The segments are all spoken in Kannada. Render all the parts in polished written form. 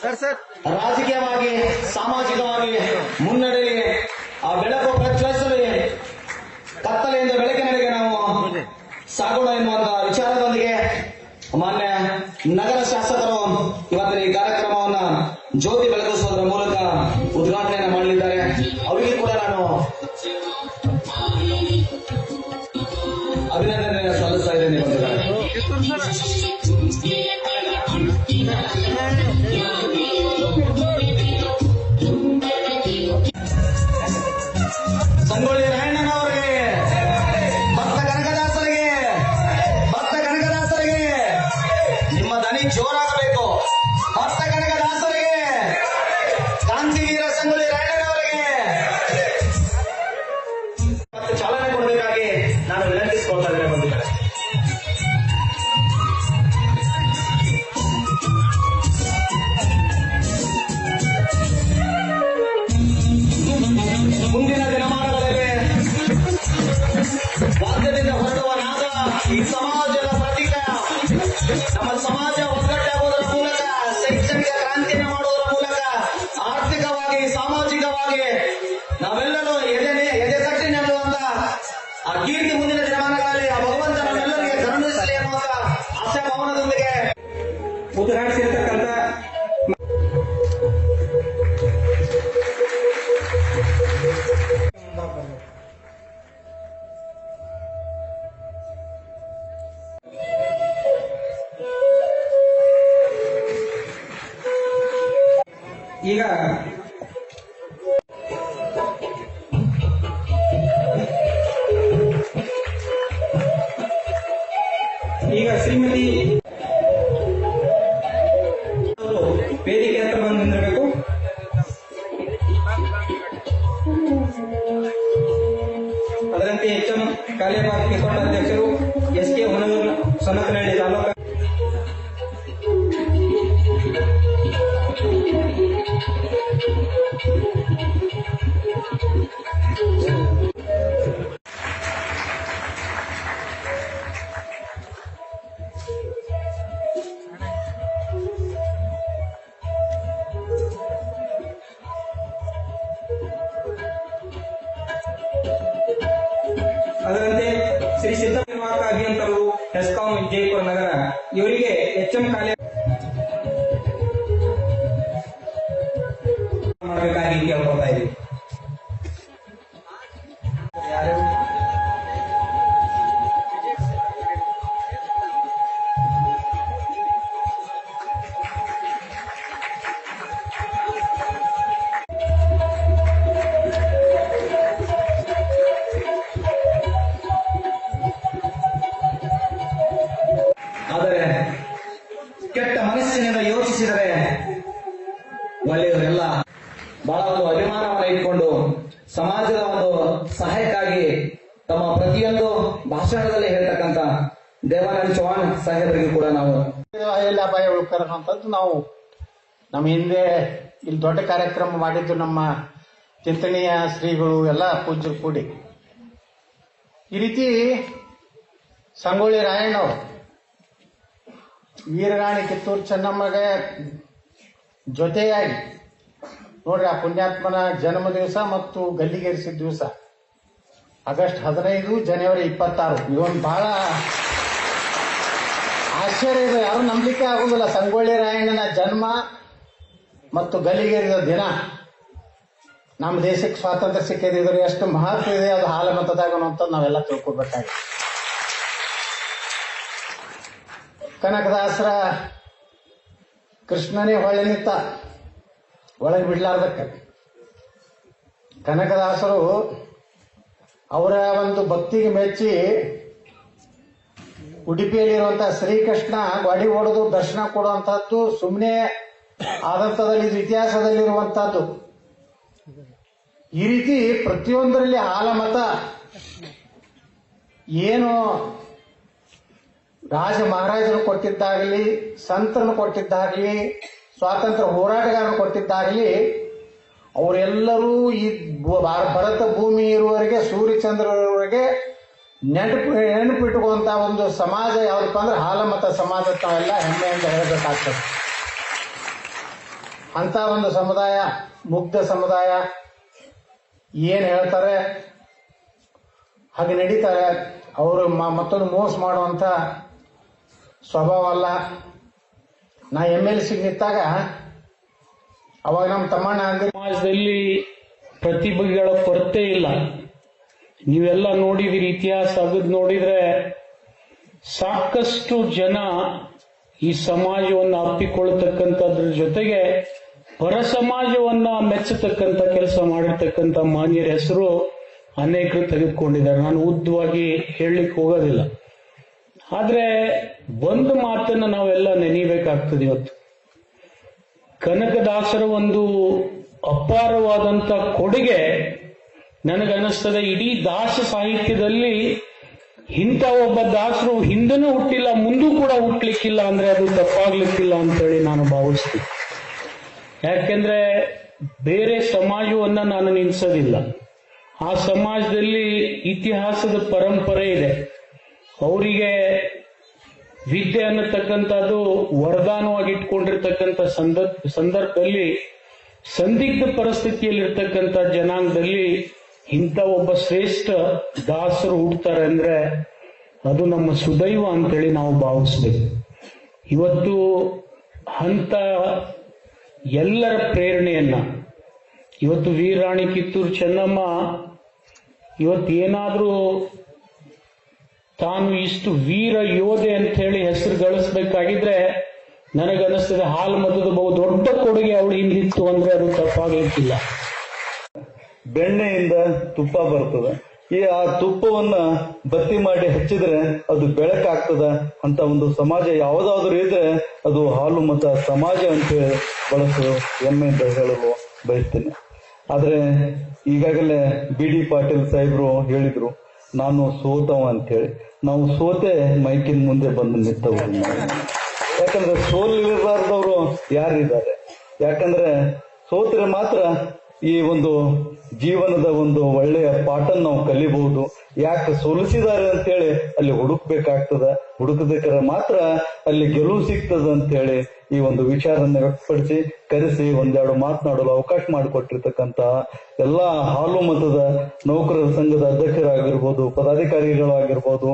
ರಾಜಕೀಯವಾಗಿ ಸಾಮಾಜಿಕವಾಗಿ ಮುನ್ನಡೆಯಲಿ, ಆ ಬೆಳಕು ಪ್ರಜ್ವಲಿಸಲಿ, ಕತ್ತಲೆಯಿಂದ ಬೆಳಕಿನೆಡೆಗೆ ನಾವು ಸಾಗೋಣ ಎನ್ನುವಂತಹ ವಿಚಾರದೊಂದಿಗೆ ಮಾನ್ಯ ನಗರ ಶಾಸಕರು ಇವತ್ತಿನ ಈ ಕಾರ್ಯಕ್ರಮವನ್ನ ಜ್ಯೋತಿ ಬೆಳಗಿಸುವುದರ ಮೂಲಕ ಉದ್ಘಾಟನೆಯನ್ನು ಮಾಡಲಿದ್ದಾರೆ. ಅವರಿಗೆ ಕೂಡ ನಾನು ಅಭಿನಂದನೆ ಸಲ್ಲಿಸ್ತಾ ಇದ್ದೇನೆ. ಸಂಗೊಳ್ಳಿ ರಾಯಣ್ಣನವರಿಗೆ, ಭಕ್ತ ಕನಕದಾಸರಿಗೆ, ನಿಮ್ಮ ದನಿ ಜೋರಾಗಬೇಕು. ಭಕ್ತ ಕನಕದಾಸರಿಗೆ, ಕ್ರಾಂತಿವೀರ ಸಂಗೊಳ್ಳಿ ರಾಯಣ್ಣನವರಿಗೆ ಮತ್ತೆ ಚಾಲನೆ ಕೊಡಬೇಕಾಗಿ ನಾನು ವಿನಂತಿಸಿಕೊಳ್ತಾ ಇದ್ದೇನೆ. ಬಂಧುಗಳೇ, ಮುಂದಿನ ದಿನಮಾನಗಳಲ್ಲಿ ವಾದ್ಯದಿಂದ ಹೊರಡುವ ನಾದ ಈ ಸಮಾಜದ ಪ್ರತೀಕ. ನಮ್ಮ ಸಮಾಜ ಒಗ್ಗಟ್ಟಾಗುವುದರ ಮೂಲಕ, ಶೈಕ್ಷಣಿಕ ಕ್ರಾಂತಿಯನ್ನು ಮಾಡುವುದರ ಮೂಲಕ, ಆರ್ಥಿಕವಾಗಿ ಸಾಮಾಜಿಕವಾಗಿ ನಾವೆಲ್ಲರೂ ಎದೆ ತಟ್ಟಿ ನಿಲ್ಲುವಂತ ಆ ಕೀರ್ತಿ ಮುಂದಿನ ದಿನಮಾನಗಳಲ್ಲಿ ಆ ಭಗವಂತ ನಮ್ಮೆಲ್ಲರಿಗೆ ಕರುಣಿಸಲಿ ಎನ್ನುವಂತ ಆಶಾಭಾವನದೊಂದಿಗೆ ಉದ್ಘಾಟಿಸಿರ್ತಕ್ಕಂಥ ಈಗ ಶ್ರೀಮತಿ ವೇದಿಕೆ ಹತ್ರ ಬಂದು ನಿಂದಿರಬೇಕು. ಅದರಂತೆ ಎಚ್ಎಂ ಕಾಲೇಬಾಗ್ ಕಿತ್ತೋಟ ಅಧ್ಯಕ್ಷರು, ಎಸ್ ಕೆ ಹುಣಗೂರು ಸೊನ್ನಕನಹಳ್ಳಿ ತಾಲೂಕು ಅದರಂತೆ ಶ್ರೀ ಸಿದ್ಧನಿರ್ವಾಹಕ ಅಭಿಯಂತರರು ಹೆಸ್ಕಾಂ ವಿಜಯಪುರ ನಗರ ಇವರಿಗೆ ಎಚ್ಎಂ ಕಾಲೇಜ್ ಮಾಡಬೇಕಾಗಿ ಕೇಳ್ಕೊಳ್ತಾ ಇದ್ದೀವಿ. ಆದರೆ ಕೆಟ್ಟ ಮನಸ್ಸಿನಿಂದ ಯೋಚಿಸಿದರೆ ಒಳ್ಳೆಯವರೆಲ್ಲ ಬಹಳ ಒಂದು ಅಭಿಮಾನವನ್ನು ಇಟ್ಕೊಂಡು ಸಮಾಜದ ಒಂದು ಸಹಾಯಕ್ಕಾಗಿ ತಮ್ಮ ಪ್ರತಿಯೊಂದು ಭಾಷಣದಲ್ಲಿ ಹೇಳ್ತಕ್ಕಂಥ ದೇವಾನಂದ ಚೌಹಾಣ್ ಸಾಹೇಬರಿಗೆ ಕೂಡ ನಾವು ಅಪಾಯ ಉಳ್ಕರಂತದ್ದು ನಾವು ನಮ್ಮ ಹಿಂದೆ ಇಲ್ಲಿ ದೊಡ್ಡ ಕಾರ್ಯಕ್ರಮ ಮಾಡಿದ್ದು ನಮ್ಮ ಚಿಂತನೆಯ ಶ್ರೀಗಳು ಎಲ್ಲ ಪೂಜ್ಯರು ಕೂಡಿ ಈ ರೀತಿ ಸಂಗೊಳ್ಳಿ ರಾಯಣ್ಣವರು ವೀರರಾಣಿ ಕಿತ್ತೂರು ಚೆನ್ನಮ್ಮಗೆ ಜೊತೆಯಾಗಿ ನೋಡ್ರಿ, ಆ ಪುಣ್ಯಾತ್ಮನ ಜನ್ಮ ದಿವಸ ಮತ್ತು ಗಲ್ಲಿಗೇರಿಸಿದ ದಿವಸ ಆಗಸ್ಟ್ 15 ಜನವರಿ 26. ಇವನ್ ಬಹಳ ಆಶ್ಚರ್ಯ ಇದೆ, ಯಾರು ನಂಬಲಿಕ್ಕೆ ಆಗುದಿಲ್ಲ. ಸಂಗೊಳ್ಳಿ ರಾಯಣ್ಣನ ಜನ್ಮ ಮತ್ತು ಗಲ್ಲಿಗೇರಿದ ದಿನ ನಮ್ಮ ದೇಶಕ್ಕೆ ಸ್ವಾತಂತ್ರ್ಯ ಸಿಕ್ಕಿದ್ರೆ ಎಷ್ಟು ಮಹತ್ವ ಇದೆ ಅದು ಹಾಲ ಮತದಾಗ ಅಂತ ನಾವೆಲ್ಲ ತಿಳ್ಕೊಬೇಕಾಗಿದೆ. ಕನಕದಾಸರ ಕೃಷ್ಣನೇ ಹೊಳೆ ನಿಂತ ಒಳಗೆ ಬಿಡ್ಲಾರ್ದಕ್ಕೆ ಕನಕದಾಸರು ಅವರ ಒಂದು ಭಕ್ತಿಗೆ ಮೆಚ್ಚಿ ಉಡುಪಿಯಲ್ಲಿರುವಂತಹ ಶ್ರೀಕೃಷ್ಣ ಗಾಡಿ ಓಡೋದು ದರ್ಶನ ಕೊಡುವಂತಹದ್ದು ಸುಮ್ಮನೆ ಆದಂತದಲ್ಲಿ ಇದು ಇತಿಹಾಸದಲ್ಲಿರುವಂತಹದ್ದು. ಈ ರೀತಿ ಪ್ರತಿಯೊಂದರಲ್ಲಿ ಹಾಲಮತ ಏನು ರಾಜ ಮಹಾರಾಜರು ಕೊಟ್ಟಿದ್ದಾಗಲಿ, ಸಂತರನ್ನು ಕೊಟ್ಟಿದ್ದಾಗಲಿ, ಸ್ವಾತಂತ್ರ್ಯ ಹೋರಾಟಗಾರರು ಕೊಟ್ಟಿದ್ದಾಗಲಿ, ಅವರೆಲ್ಲರೂ ಈ ಭರತ ಭೂಮಿ ಇರುವವರೆಗೆ ಸೂರ್ಯಚಂದ್ರವರೆಗೆ ನೆನಪಿಟ್ಟುಕೊಂತ ಒಂದು ಸಮಾಜ ಯಾವ್ದಪ್ಪ ಅಂದ್ರೆ ಹಾಲಮತ ಸಮಾಜ. ತಾವೆಲ್ಲ ಹೆಮ್ಮೆಯಿಂದ ಹೇಳಬೇಕಾಗ್ತದೆ. ಅಂತ ಒಂದು ಸಮುದಾಯ, ಮುಗ್ಧ ಸಮುದಾಯ ಏನ್ ಹೇಳ್ತಾರೆ ಹಾಗೆ ನಡೀತಾರೆ. ಅವರು ಮತ್ತೊಂದು ಮೋಸ ಮಾಡುವಂತ ಸ್ವಭಾವ ಅಲ್ಲ. ನಾ MLC ನಿಂತಾಗ ಅವಾಗ ನಮ್ಮ ತಮ್ಮಣ್ಣ ಅಂಗಡಿ ಸಮಾಜದಲ್ಲಿ ಪ್ರತಿಭೆಗಳ ಕೊರತೆ ಇಲ್ಲ. ನೀವೆಲ್ಲ ನೋಡಿದಿರಿ, ಇತಿಹಾಸ ಅಗದ್ ನೋಡಿದ್ರೆ ಸಾಕಷ್ಟು ಜನ ಈ ಸಮಾಜವನ್ನು ಅಪ್ಪಿಕೊಳ್ಳತಕ್ಕಂಥದ್ರ ಜೊತೆಗೆ ಹೊರ ಸಮಾಜವನ್ನ ಮೆಚ್ಚತಕ್ಕಂಥ ಕೆಲಸ ಮಾಡಿರ್ತಕ್ಕಂಥ ಮಾನ್ಯರ ಹೆಸರು ಅನೇಕರು ತೆಗೆದುಕೊಂಡಿದ್ದಾರೆ. ನಾನು ಉದ್ದವಾಗಿ ಹೇಳಲಿಕ್ಕೆ ಹೋಗೋದಿಲ್ಲ. ಆದ್ರೆ ಒಂದು ಮಾತನ್ನ ನಾವೆಲ್ಲ ನೆನೀಬೇಕಾಗ್ತದೆ. ಇವತ್ತು ಕನಕದಾಸರ ಒಂದು ಅಪಾರವಾದಂತ ಕೊಡುಗೆ ನನಗನ್ನಿಸ್ತದೆ. ಇಡೀ ದಾಸ ಸಾಹಿತ್ಯದಲ್ಲಿ ಇಂಥ ಒಬ್ಬ ದಾಸರು ಹಿಂದನೂ ಹುಟ್ಟಿಲ್ಲ, ಮುಂದೂ ಕೂಡ ಹುಟ್ಟಲಿಕ್ಕಿಲ್ಲ ಅಂದ್ರೆ ಅದು ತಪ್ಪಾಗ್ಲಿಕ್ಕಿಲ್ಲ ಅಂತೇಳಿ ನಾನು ಭಾವಿಸ್ತೀನಿ. ಯಾಕೆಂದ್ರೆ ಬೇರೆ ಸಮಾಜವನ್ನ ನಾನು ನಿಲ್ಸೋದಿಲ್ಲ. ಆ ಸಮಾಜದಲ್ಲಿ ಇತಿಹಾಸದ ಪರಂಪರೆ ಇದೆ. ಅವರಿಗೆ ವಿದ್ಯೆ ಅನ್ನತಕ್ಕಂಥದ್ದು ವರದಾನವಾಗಿ ಇಟ್ಕೊಂಡಿರ್ತಕ್ಕಂಥ ಸಂದರ್ಭದಲ್ಲಿ ಸಂದಿಗ್ಧ ಪರಿಸ್ಥಿತಿಯಲ್ಲಿರ್ತಕ್ಕಂಥ ಜನಾಂಗದಲ್ಲಿ ಇಂಥ ಒಬ್ಬ ಶ್ರೇಷ್ಠ ದಾಸರು ಹುಡ್ತಾರೆ ಅಂದ್ರೆ ಅದು ನಮ್ಮ ಸುದೈವ ಅಂತೇಳಿ ನಾವು ಭಾವಿಸ್ಬೇಕು. ಇವತ್ತು ಅಂತ ಎಲ್ಲರ ಪ್ರೇರಣೆಯನ್ನ ಇವತ್ತು ವೀರಾಣಿ ಕಿತ್ತೂರು ಚೆನ್ನಮ್ಮ ಇವತ್ತೇನಾದ್ರೂ ತಾನು ಇಷ್ಟು ವೀರ ಯೋಧೆ ಅಂತ ಹೇಳಿ ಹೆಸರು ಗಳಿಸ್ಬೇಕಾಗಿದ್ರೆ ನನಗನ್ನಿಸ್ತದೆ ಹಾಲು ಮತದ ಬಹು ದೊಡ್ಡ ಕೊಡುಗೆ ಅವಳು ಹಿಂದಿತ್ತು ಅಂದ್ರೆ ಅದು ತಪ್ಪಾಗಲಿಕ್ಕಿಲ್ಲ. ಬೆಣ್ಣೆಯಿಂದ ತುಪ್ಪ ಬರ್ತದ. ಆ ತುಪ್ಪವನ್ನ ಬತ್ತಿ ಮಾಡಿ ಹಚ್ಚಿದ್ರೆ ಅದು ಬೆಳಕಾಗ್ತದ ಅಂತ ಒಂದು ಸಮಾಜ ಯಾವುದಾದ್ರೂ ಇದ್ರೆ ಅದು ಹಾಲು ಮತ ಸಮಾಜ ಅಂತ ಹೇಳಿ ಬಳಸು ಹೆಮ್ಮೆಯಿಂದ ಹೇಳಲು ಬಯಸ್ತೇನೆ. ಆದ್ರೆ ಈಗಾಗಲೇ BD ಪಾಟೀಲ್ ಸಾಹೇಬ್ರು ಹೇಳಿದ್ರು ನಾನು ಸೋತವ ಅಂತ ಹೇಳಿ. ನಾವು ಸೋತೆ ಮೈಕಿನ ಮುಂದೆ ಬಂದು ನಿಂತವು. ಯಾಕಂದ್ರೆ ಸೋಲಿರಲಾರ್ದವ್ರು ಯಾರಿದ್ದಾರೆ? ಯಾಕಂದ್ರೆ ಸೋತ್ರೆ ಮಾತ್ರ ಈ ಒಂದು ಜೀವನದ ಒಂದು ಒಳ್ಳೆಯ ಪಾಠ ನಾವು ಕಲಿಬಹುದು. ಯಾಕೆ ಸೋಲಿಸಿದ್ದಾರೆ ಅಂತೇಳಿ ಅಲ್ಲಿ ಹುಡುಕ್ಬೇಕಾಗ್ತದ. ಹುಡುಕಬೇಕಾದ್ರೆ ಮಾತ್ರ ಅಲ್ಲಿ ಗೆಲುವು ಸಿಗ್ತದ ಅಂತೇಳಿ ಈ ಒಂದು ವಿಚಾರನ್ನ ವ್ಯಕ್ತಪಡಿಸಿ ಕರೆಸಿ ಒಂದೆರಡು ಮಾತನಾಡಲು ಅವಕಾಶ ಮಾಡಿಕೊಟ್ಟಿರ್ತಕ್ಕಂತ ಎಲ್ಲಾ ಹಾಲು ಮತದ ನೌಕರರ ಸಂಘದ ಅಧ್ಯಕ್ಷರಾಗಿರ್ಬೋದು, ಪದಾಧಿಕಾರಿಗಳಾಗಿರ್ಬೋದು,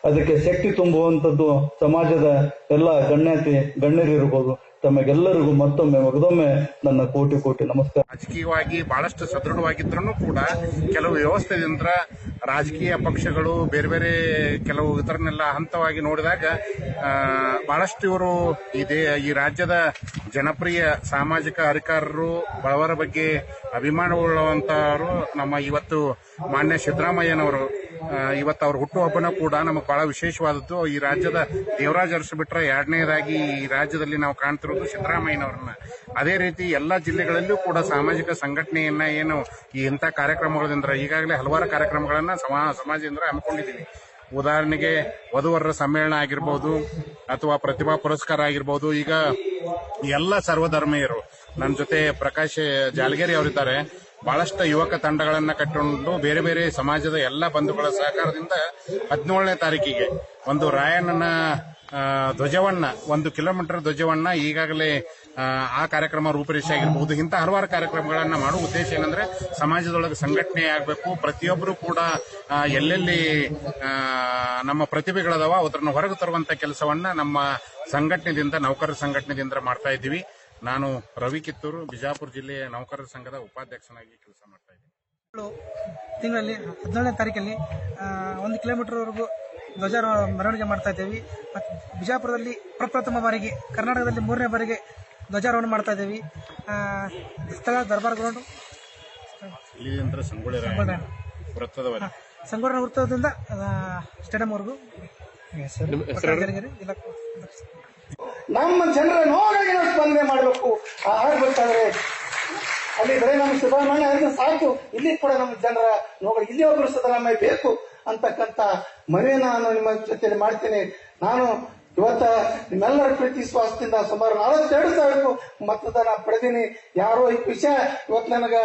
ಅದಕ್ಕೆ ಶಕ್ತಿ ತುಂಬುವಂಥದ್ದು ಸಮಾಜದ ಎಲ್ಲ ಗಣ್ಯರಿರ್ಬೋದು, ತಮಗೆಲ್ಲರಿಗೂ ಮತ್ತೊಮ್ಮೆ ಮಗದೊಮ್ಮೆ ನನ್ನ ಕೋಟಿ ಕೋಟಿ ನಮಸ್ಕಾರ. ರಾಜಕೀಯವಾಗಿ ಬಹಳಷ್ಟು ಸದೃಢವಾಗಿದ್ರೂ ಕೂಡ ಕೆಲವು ವ್ಯವಸ್ಥೆಯಿಂದ ರಾಜಕೀಯ ಪಕ್ಷಗಳು ಬೇರೆ ಬೇರೆ ಕೆಲವು ಇದರನ್ನೆಲ್ಲ ಹಂತವಾಗಿ ನೋಡಿದಾಗ ಬಹಳಷ್ಟು ಇವರು ಈ ರಾಜ್ಯದ ಜನಪ್ರಿಯ ಸಾಮಾಜಿಕ ಅಧಿಕಾರರು, ಬಡವರ ಬಗ್ಗೆ ಅಭಿಮಾನವುಳ್ಳವಂತವರು ನಮ್ಮ ಇವತ್ತು ಮಾನ್ಯ ಸಿದ್ದರಾಮಯ್ಯನವರು. ಇವತ್ತು ಅವ್ರ ಹುಟ್ಟುಹಬ್ಬನ ಕೂಡ ನಮಗೆ ಬಹಳ ವಿಶೇಷವಾದದ್ದು. ಈ ರಾಜ್ಯದ ದೇವರಾಜ್ ಅರಸು ಬಿಟ್ರೆ ಎರಡನೇದಾಗಿ ಈ ರಾಜ್ಯದಲ್ಲಿ ನಾವು ಕಾಣ್ತಿರೋದು ಸಿದ್ದರಾಮಯ್ಯನವ್ರನ್ನ. ಅದೇ ರೀತಿ ಎಲ್ಲಾ ಜಿಲ್ಲೆಗಳಲ್ಲೂ ಕೂಡ ಸಾಮಾಜಿಕ ಸಂಘಟನೆಯನ್ನ ಏನು ಈ ಇಂಥ ಕಾರ್ಯಕ್ರಮಗಳಿಂದ ಈಗಾಗಲೇ ಹಲವಾರು ಕಾರ್ಯಕ್ರಮಗಳನ್ನ ಸಮಾಜದಿಂದ ಹಮ್ಮಿಕೊಂಡಿದ್ದೀವಿ. ಉದಾಹರಣೆಗೆ ವಧುವರರ ಸಮ್ಮೇಳನ ಆಗಿರ್ಬೋದು ಅಥವಾ ಪ್ರತಿಭಾ ಪುರಸ್ಕಾರ ಆಗಿರ್ಬೋದು. ಈಗ ಎಲ್ಲ ಸರ್ವಧರ್ಮೀಯರು ನನ್ನ ಜೊತೆ ಪ್ರಕಾಶ್ ಜಾಲಗೇರಿ ಅವರಿದ್ದಾರೆ. ಬಹಳಷ್ಟು ಯುವಕ ತಂಡಗಳನ್ನ ಕಟ್ಟಿಕೊಂಡು ಬೇರೆ ಬೇರೆ ಸಮಾಜದ ಎಲ್ಲ ಬಂಧುಗಳ ಸಹಕಾರದಿಂದ 17ನೇ ತಾರೀಕಿಗೆ ಒಂದು ರಾಯಣ್ಣನ ಧ್ವಜವನ್ನ 1 ಕಿಲೋಮೀಟರ್ ಧ್ವಜವನ್ನ ಈಗಾಗಲೇ ಆ ಕಾರ್ಯಕ್ರಮ ರೂಪರೇಷೆ ಆಗಿರಬಹುದು. ಇಂಥ ಹಲವಾರು ಕಾರ್ಯಕ್ರಮಗಳನ್ನ ಮಾಡುವ ಉದ್ದೇಶ ಏನಂದ್ರೆ ಸಮಾಜದೊಳಗೆ ಸಂಘಟನೆ ಆಗಬೇಕು. ಪ್ರತಿಯೊಬ್ಬರು ಕೂಡ ಎಲ್ಲೆಲ್ಲಿ ನಮ್ಮ ಪ್ರತಿಭೆಗಳದಾವ ಅದನ್ನು ಹೊರಗೆ ತರುವಂತ ಕೆಲಸವನ್ನ ನಮ್ಮ ಸಂಘಟನೆದಿಂದ, ನೌಕರರ ಸಂಘಟನೆದಿಂದ ಮಾಡ್ತಾ ಇದ್ದೀವಿ. ನಾನು ರವಿ ಕಿತ್ತೂರು, ಬಿಜಾಪುರ ಜಿಲ್ಲೆಯ ನೌಕರರ ಸಂಘದ ಉಪಾಧ್ಯಕ್ಷನಾಗಿ ಕೆಲಸ ಮಾಡ್ತಾ ಇದ್ದೀನಿ. ತಿಂಗಳಲ್ಲಿ 17ನೇ ತಾರೀಕಲ್ಲಿ 1 ಕಿಲೋಮೀಟರ್ವರೆಗೂ ಧ್ವಜಾರೋಹಣ ಮೆರವಣಿಗೆ ಮಾಡ್ತಾ ಇದ್ದೇವೆ. ಬಿಜಾಪುರದಲ್ಲಿ ಪ್ರಪ್ರಥಮ ಬಾರಿಗೆ, ಕರ್ನಾಟಕದಲ್ಲಿ 3ನೇ ಬಾರಿಗೆ ಧ್ವಜಾರೋಹಣ ಮಾಡ್ತಾ ಇದ್ದೇವೆ. ಸ್ಥಳ ದರ್ಬಾರ್ ಗ್ರೌಂಡ್, ಸಂಗೊಳ್ಳಿ ವೃತ್ತದಿಂದ ಸ್ಟೇಡಿಯಂವರೆಗೂ. ನಮ್ಮ ಜನರ ನೋವಿಗೆ ನಾವು ಸ್ಪಂದನೆ ಮಾಡಬೇಕು. ಆಗ್ಬೇಕಾದ್ರೆ ಅಲ್ಲಿ ಬರೀ ನಮ್ಮ ಸಿದ್ದರಾಮಯ್ಯ ಸಾಕು, ಇಲ್ಲಿ ಕೂಡ ನಮ್ಮ ಜನರ ನೋವು, ಇಲ್ಲಿ ಒಬ್ಬರು ಸಿದ್ದರಾಮಯ್ಯ ಬೇಕು ಅಂತಕ್ಕಂಥ ಮನವಿ ನಾನು ನಿಮ್ಮ ಜೊತೆಯಲ್ಲಿ ಮಾಡ್ತೀನಿ. ನಾನು ಇವತ್ತ ನಿಮ್ಮೆಲ್ಲರ ಪ್ರೀತಿ ವಿಶ್ವಾಸದಿಂದ ಸುಮಾರು 42,000 ಮತದಾನ ಪಡೆದೀನಿ. ಯಾರೋ ಈ ವಿಷಯ ಇವತ್ತು ನನಗ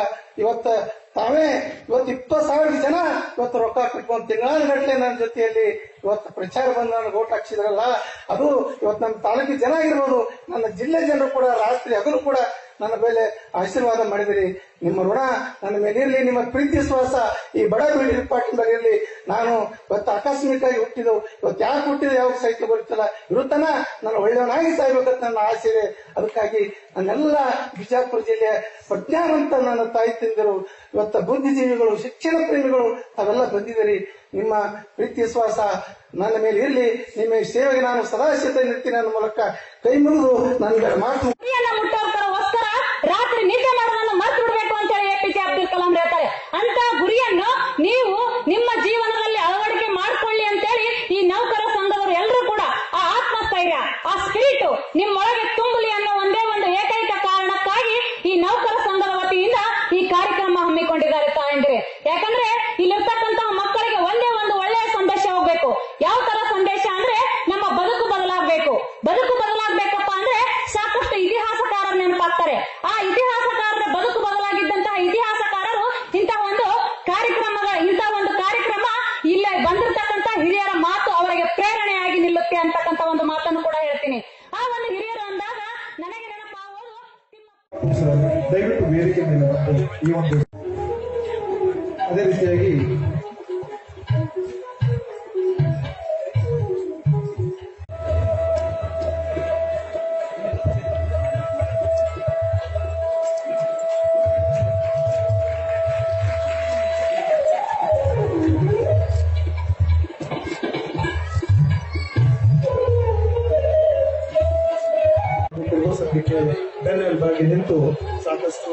ಇವತ್ತು ತಾವೇ 20,000 ಜನ ಇವತ್ತು ರೊಕ್ಕ ಕಟ್ಕೊಂಡು ತಿಂಗಳಗಟ್ಟಲೆ ನನ್ನ ಜೊತೆಯಲ್ಲಿ ಇವತ್ತು ಪ್ರಚಾರ ಬಂದು ನನಗೆ ಓಟ್ ಹಾಕ್ಸಿದ್ರಲ್ಲ, ಅದು ಇವತ್ತು ನಮ್ಮ ತಾಲೂಕಿನ ಜನ ಆಗಿರ್ಬೋದು, ನನ್ನ ಜಿಲ್ಲೆ ಜನರು ಕೂಡ ರಾತ್ರಿ ಹಗಲು ಕೂಡ ನನ್ನ ಮೇಲೆ ಆಶೀರ್ವಾದ ಮಾಡಿದಿರಿ. ನಿಮ್ಮ ಋಣ ನನ್ನ ಮೇಲೆ ಇರಲಿ, ನಿಮ್ಮ ಪ್ರೀತಿ ವಿಶ್ವಾಸ ಈ ಬಡ ಬೀಡಿ ಪಾಟಿನ ಮೇಲೆ ಇರಲಿ. ನಾನು ಇವತ್ತು ಆಕಸ್ಮಿಕವಾಗಿ ಹುಟ್ಟಿದ್ದು, ಇವತ್ತು ಯಾಕೆ ಹುಟ್ಟಿದೆ ಯಾವ ಸಹಿತ ಬರುತ್ತಲ್ಲ, ಇರುತ್ತನ ನಾನು ಒಳ್ಳೆಯವನಾಗಿ ಸಾಯ್ಬೇಕಂತ ನನ್ನ ಆಸೆ ಇದೆ. ಅದಕ್ಕಾಗಿ ನನ್ನೆಲ್ಲ ಬಿಜಾಪುರ ಜಿಲ್ಲೆಯ ಪ್ರಜ್ಞಾವಂತ ನನ್ನ ತಾಯಿ ತಂದಿರು, ಇವತ್ತು ಬುದ್ಧಿಜೀವಿಗಳು, ಶಿಕ್ಷಣ ಪ್ರೇಮಿಗಳು ತಾವೆಲ್ಲ ಬಂದಿದ್ದೀರಿ. ನಿಮ್ಮ ಪ್ರೀತಿ ವಿಶ್ವಾಸ ನನ್ನ ಮೇಲೆ ಇರಲಿ. ನಿಮ್ಮ ಸೇವೆಗೆ ನಾನು ಸದಾ ಸಿದ್ಧ ನಿರ್ತೀನಿ. ನನ್ನ ಮೂಲಕ ಕೈ ಮುಗಿದು ನನ್ನ ಮಾತು ಮುಟ್ಟೋಸ್ಕರ ರಾತ್ರಿ ನಿದ್ದೆ ಮಾಡೋದನ್ನು ಮರ್ತು ಬಿಡಬೇಕು ಅಂತ ಹೇಳಿ APJ ಅಬ್ದುಲ್ ಕಲಾಂ ಹೇಳ್ತಾರೆ. ಅಂತ ಗುರಿಯನ್ನು ನೀವು ನಿಮ್ಮ ಜೀವನದಲ್ಲಿ ಅಳವಡಿಕೆ ಮಾಡ್ಕೊಳ್ಳಿ ಅಂತೇಳಿ ಈ ನೌಕರ ಸಂಘದವರು ಎಲ್ಲರೂ ಕೂಡ ಆ ಆತ್ಮಸ್ಥೈರ್ಯ, ಆ ಸ್ಪಿರಿಟ್ ನಿಮ್ಮೊಳಗೆ ತುಂಬಲಿ ಅನ್ನೋ ಒಂದೇ ಒಂದು ಏಕೈಕ ಕಾರಣಕ್ಕಾಗಿ ಈ ನೌಕರ ಸಂಘದ ವತಿಯಿಂದ ಈ ಕಾರ್ಯಕ್ರಮ ಹಮ್ಮಿಕೊಂಡಿದ್ದಾರೆ ತಾಯಂದಿರೆ. ಯಾಕಂದ್ರೆ ಇಲ್ಲಿರ್ತಕ್ಕಂತಹ ಮಕ್ಕಳಿಗೆ ಒಂದೇ ಒಂದು ಒಳ್ಳೆಯ ಸಂದೇಶ ಹೋಗ್ಬೇಕು. ಯಾವ ತರ ಸಂದೇಶ ಅಂದ್ರೆ ನಮ್ಮ ಬದುಕು ಬದಲಾಗಬೇಕು. ಬದುಕು ಬದಲಾಗಬೇಕಪ್ಪ ಅಂದ್ರೆ ಸಾಕಷ್ಟು ಇತಿಹಾಸಕಾರರು ನೆನಪಾಗ್ತಾರೆ. ಆ ಇತಿಹಾಸಕಾರರ ಬದುಕು ಬದಲಾಗಿದ್ದಂತಹ ಇತಿಹಾಸಕಾರರು ಇಂಥ ಒಂದು ಕಾರ್ಯಕ್ರಮ ಇಲ್ಲೇ ಬಂದಿರತಕ್ಕಂತ ಹಿರಿಯರ ಮಾತು ಅವರಿಗೆ ಪ್ರೇರಣೆಯಾಗಿ ನಿಲ್ಲುತ್ತೆ ಅಂತಕ್ಕಂಥ ಒಂದು ಮಾತನ್ನು ಕೂಡ ಹೇಳ್ತೀನಿ. ಆ ಒಂದು ಹಿರಿಯರು ಅಂದಾಗ ನನಗೆ ನೆನಪಾಗೋದು ದಯವಿಟ್ಟು ವೇದಿಕೆ ಮೇಲೆ ಬಂದು ಈ ಒಂದು ಅದೇ ರೀತಿಯಾಗಿ ಸಂಘಕ್ಕೆ ಬೆನ್ನೆಲುಬಾಗಿ ನಿಂತು ಸಾಕಷ್ಟು